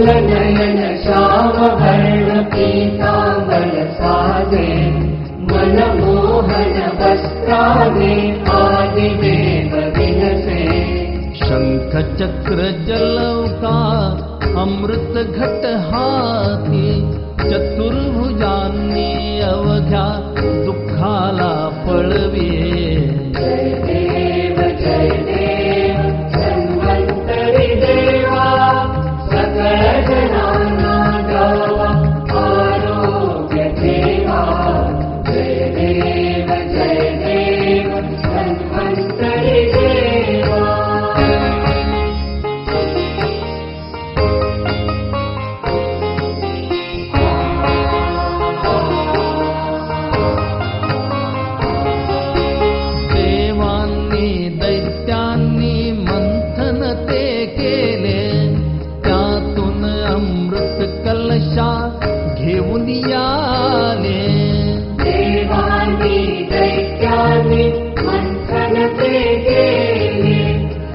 नयन श्याम वर्ण पीतांबर साजे मनमोहन वस्त्राने आदिदेव विलसे शंख चक्र जलौका अमृत घट हाती चतुर्भुजांनी अवघ्या दुःखाला पळविये जय देव धन्वंतरी देवा सकळ जनांना द्यावा आरोग्य ठेवा जय देव धन्वंतरी देवा घेऊन आले देवानी दैत्याने मंथन ते गेले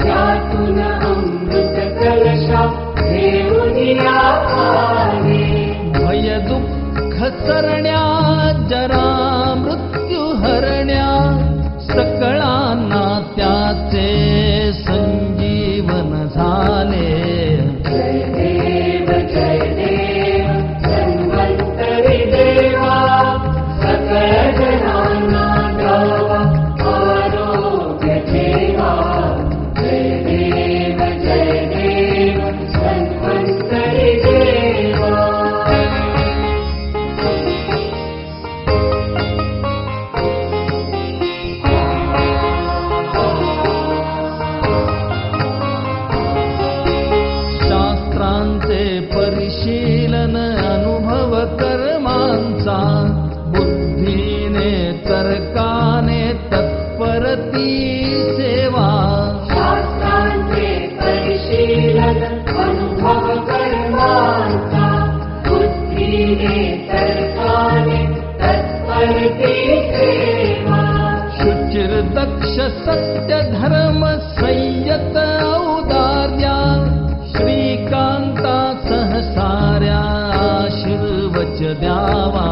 त्यातून अमृत कलशा घेऊन आले भय दुःख सरण्या जरा मृत्यू हरण्या सकळांना त्याचे संजीवन झाले जय देव धन्वंतरी देवा सकळ जनांना द्यावा आरोग्य ठेवा जय देव धन्वंतरी देवा शास्त्रांचे परिशीलन अनुभव कर्मांचा बुद्धीने तर्काने तत्परती सेवा शास्त्रांचे परिशीलन अनुभव कर्मांचा बुद्धीने तर्काने तत्परती सेवा शुचिर्दक्ष सत्य धर्म संयत औदार्या श्रीकांता सहसाऱ्या आशीर्वच द्यावा